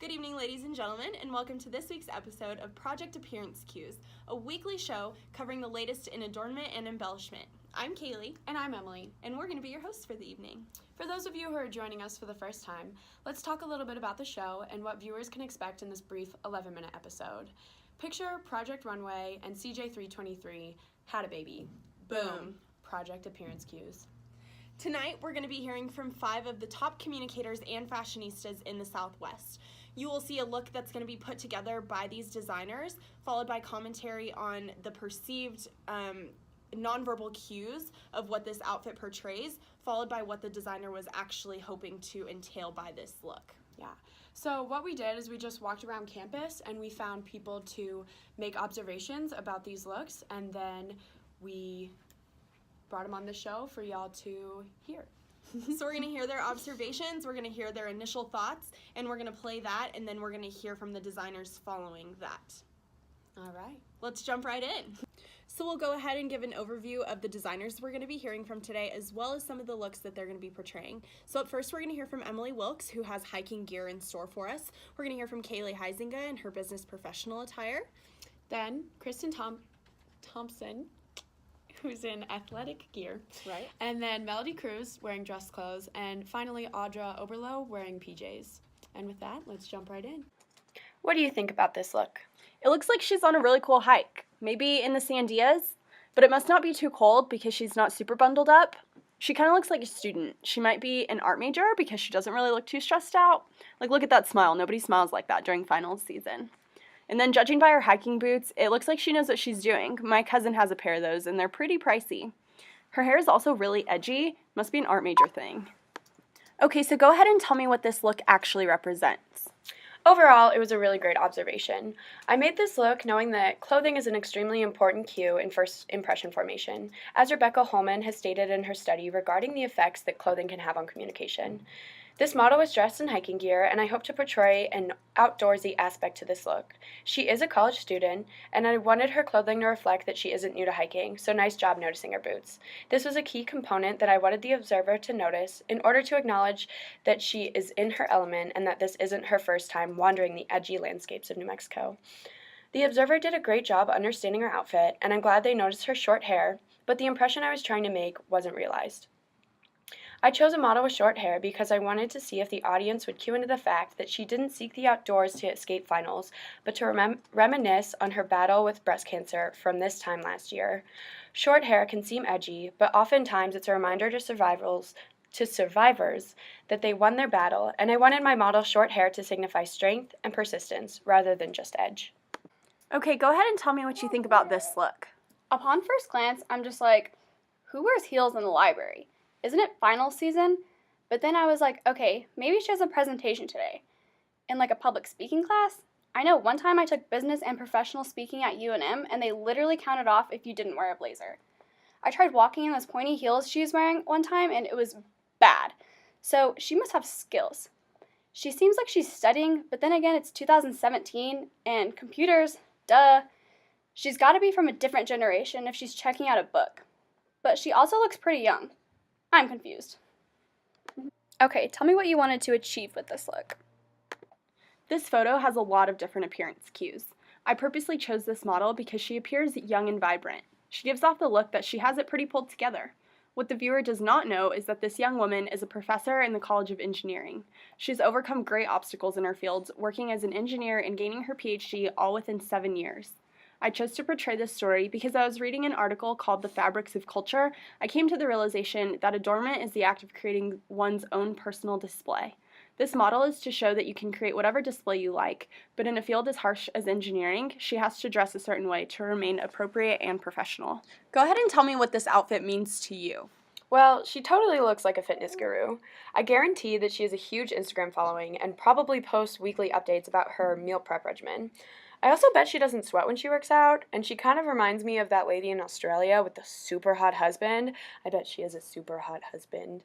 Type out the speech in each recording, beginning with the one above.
Good evening, ladies and gentlemen, and welcome to this week's episode of Project Appearance Cues, a weekly show covering the latest in adornment and embellishment. I'm Kaylee. And I'm Emily. And we're going to be your hosts for the evening. For those of you who are joining us for the first time, let's talk a little bit about the show and what viewers can expect in this brief 11-minute episode. Picture Project Runway and CJ323 had a baby. Boom. Project Appearance Cues. Tonight, we're going to be hearing from 5 of the top communicators and fashionistas in the Southwest. You will see a look that's going to be put together by these designers, followed by commentary on the perceived nonverbal cues of what this outfit portrays, followed by what the designer was actually hoping to entail by this look. Yeah. So what we did is we just walked around campus and we found people to make observations about these looks, and then we brought them on the show for y'all to hear. So we're going to hear their observations, we're going to hear their initial thoughts, and we're going to play that, and then we're going to hear from the designers following that. All right. Let's jump right in. So we'll go ahead and give an overview of the designers we're going to be hearing from today, as well as some of the looks that they're going to be portraying. So up first, we're going to hear from Emily Wilkes, who has hiking gear in store for us. We're going to hear from Kaylee Huizinga in her business professional attire. Then Kristen Thompson, who's in athletic gear. Right. And then Melody Cruz wearing dress clothes. And finally, Audra Oberlo wearing PJs. And with that, let's jump right in. What do you think about this look? It looks like she's on a really cool hike, maybe in the Sandias, but it must not be too cold because she's not super bundled up. She kind of looks like a student. She might be an art major because she doesn't really look too stressed out. Like, look at that smile. Nobody smiles like that during finals season. And then judging by her hiking boots, it looks like she knows what she's doing. My cousin has a pair of those, and they're pretty pricey. Her hair is also really edgy. Must be an art major thing. Okay, so go ahead and tell me what this look actually represents. Overall, it was a really great observation. I made this look knowing that clothing is an extremely important cue in first impression formation, as Rebecca Holman has stated in her study regarding the effects that clothing can have on communication. This model was dressed in hiking gear, and I hope to portray an outdoorsy aspect to this look. She is a college student, and I wanted her clothing to reflect that she isn't new to hiking, so nice job noticing her boots. This was a key component that I wanted the observer to notice in order to acknowledge that she is in her element and that this isn't her first time wandering the edgy landscapes of New Mexico. The observer did a great job understanding her outfit, and I'm glad they noticed her short hair, but the impression I was trying to make wasn't realized. I chose a model with short hair because I wanted to see if the audience would cue into the fact that she didn't seek the outdoors to escape finals, but to reminisce on her battle with breast cancer from this time last year. Short hair can seem edgy, but oftentimes it's a reminder to survivors that they won their battle, and I wanted my model short hair to signify strength and persistence rather than just edge. Okay, go ahead and tell me what you think about this look. Upon first glance, I'm just like, who wears heels in the library? Isn't it final season? But then I was like, okay, maybe she has a presentation today. In like a public speaking class? I know one time I took business and professional speaking at UNM, and they literally counted off if you didn't wear a blazer. I tried walking in those pointy heels she was wearing one time, and it was bad. So she must have skills. She seems like she's studying, but then again, it's 2017, and computers, duh. She's got to be from a different generation if she's checking out a book. But she also looks pretty young. I'm confused. Okay, tell me what you wanted to achieve with this look. This photo has a lot of different appearance cues. I purposely chose this model because she appears young and vibrant. She gives off the look that she has it pretty pulled together. What the viewer does not know is that this young woman is a professor in the College of Engineering. She's overcome great obstacles in her fields, working as an engineer and gaining her PhD all within 7 years. I chose to portray this story because I was reading an article called The Fabrics of Culture. I came to the realization that adornment is the act of creating one's own personal display. This model is to show that you can create whatever display you like, but in a field as harsh as engineering, she has to dress a certain way to remain appropriate and professional. Go ahead and tell me what this outfit means to you. Well, she totally looks like a fitness guru. I guarantee that she has a huge Instagram following and probably posts weekly updates about her meal prep regimen. I also bet she doesn't sweat when she works out, and she kind of reminds me of that lady in Australia with the super hot husband. I bet she has a super hot husband.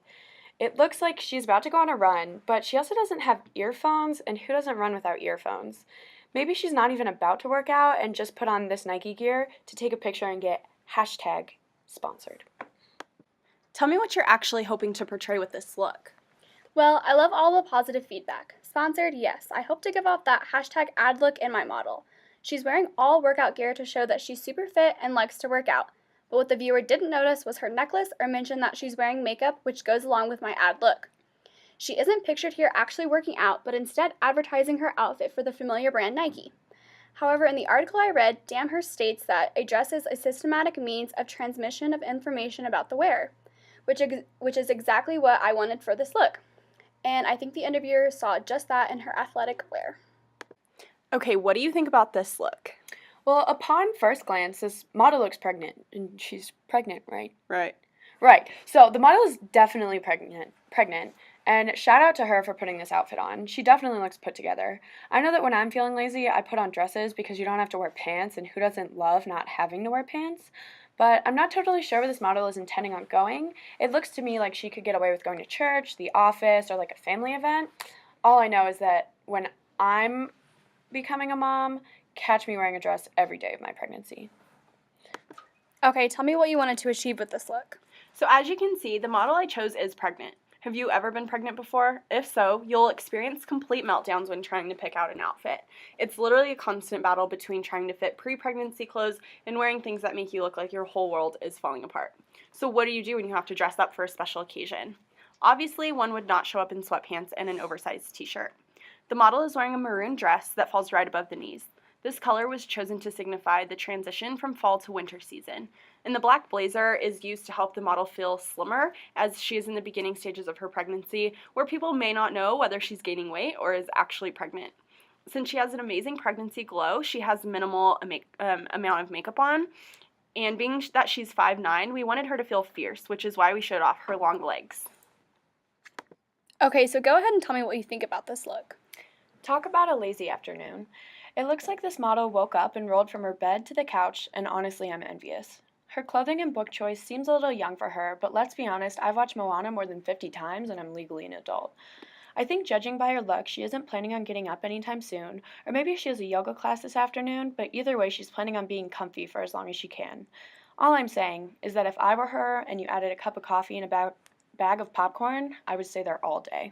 It looks like she's about to go on a run, but she also doesn't have earphones, and who doesn't run without earphones? Maybe she's not even about to work out and just put on this Nike gear to take a picture and get #sponsored. Tell me what you're actually hoping to portray with this look. Well, I love all the positive feedback. Sponsored? Yes. I hope to give off that hashtag ad look in my model. She's wearing all workout gear to show that she's super fit and likes to work out. But what the viewer didn't notice was her necklace or mention that she's wearing makeup, which goes along with my ad look. She isn't pictured here actually working out, but instead advertising her outfit for the familiar brand Nike. However, in the article I read, Damhurst states that a dress is a systematic means of transmission of information about the wearer, which is exactly what I wanted for this look. And I think the interviewer saw just that in her athletic wear. Okay, what do you think about this look? Well, upon first glance, this model looks pregnant, and she's pregnant, right? Right. Right. So the model is definitely pregnant, and shout out to her for putting this outfit on. She definitely looks put together. I know that when I'm feeling lazy, I put on dresses because you don't have to wear pants, and who doesn't love not having to wear pants? But I'm not totally sure where this model is intending on going. It looks to me like she could get away with going to church, the office, or like a family event. All I know is that when I'm becoming a mom, catch me wearing a dress every day of my pregnancy. Okay, tell me what you wanted to achieve with this look. So as you can see, the model I chose is pregnant. Have you ever been pregnant before? If so, you'll experience complete meltdowns when trying to pick out an outfit. It's literally a constant battle between trying to fit pre-pregnancy clothes and wearing things that make you look like your whole world is falling apart. So what do you do when you have to dress up for a special occasion? Obviously, one would not show up in sweatpants and an oversized t-shirt. The model is wearing a maroon dress that falls right above the knees. This color was chosen to signify the transition from fall to winter season. And the black blazer is used to help the model feel slimmer as she is in the beginning stages of her pregnancy, where people may not know whether she's gaining weight or is actually pregnant. Since she has an amazing pregnancy glow, she has minimal amount of makeup on. And being that she's 5'9", we wanted her to feel fierce, which is why we showed off her long legs. Okay, so go ahead and tell me what you think about this look. Talk about a lazy afternoon. It looks like this model woke up and rolled from her bed to the couch, and honestly, I'm envious. Her clothing and book choice seems a little young for her, but let's be honest, I've watched Moana more than 50 times and I'm legally an adult. I think judging by her look, she isn't planning on getting up anytime soon, or maybe she has a yoga class this afternoon, but either way, she's planning on being comfy for as long as she can. All I'm saying is that if I were her and you added a cup of coffee and a bag of popcorn, I would stay there all day.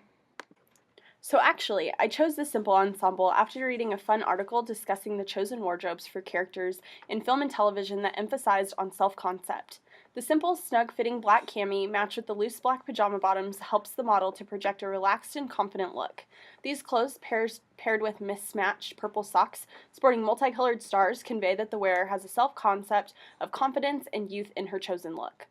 So actually, I chose this simple ensemble after reading a fun article discussing the chosen wardrobes for characters in film and television that emphasized on self-concept. The simple, snug-fitting black cami matched with the loose black pajama bottoms helps the model to project a relaxed and confident look. These clothes paired with mismatched purple socks sporting multicolored stars convey that the wearer has a self-concept of confidence and youth in her chosen look.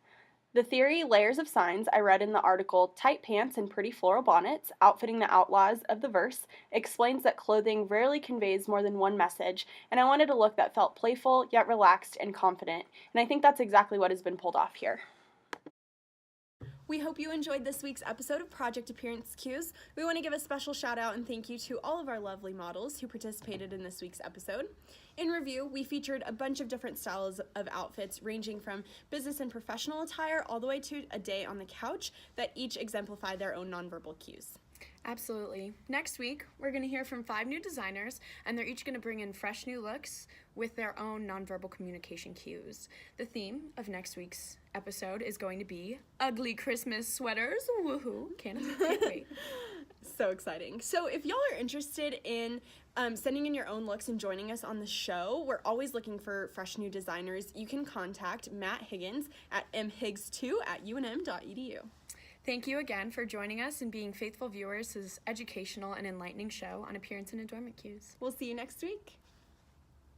The theory, Layers of Signs, I read in the article Tight Pants and Pretty Floral Bonnets, Outfitting the Outlaws of the Verse, explains that clothing rarely conveys more than one message, and I wanted a look that felt playful, yet relaxed and confident, and I think that's exactly what has been pulled off here. We hope you enjoyed this week's episode of Project Appearance Cues. We want to give a special shout out and thank you to all of our lovely models who participated in this week's episode. In review, we featured a bunch of different styles of outfits ranging from business and professional attire all the way to a day on the couch that each exemplify their own nonverbal cues. Absolutely. Next week, we're going to hear from 5 new designers, and they're each going to bring in fresh new looks with their own nonverbal communication cues. The theme of next week's episode is going to be ugly Christmas sweaters. Woohoo! Can't wait. So exciting. So if y'all are interested in sending in your own looks and joining us on the show, we're always looking for fresh new designers. You can contact Matt Higgins at mhiggs2@unm.edu. Thank you again for joining us and being faithful viewers to this educational and enlightening show on appearance and adornment cues. We'll see you next week.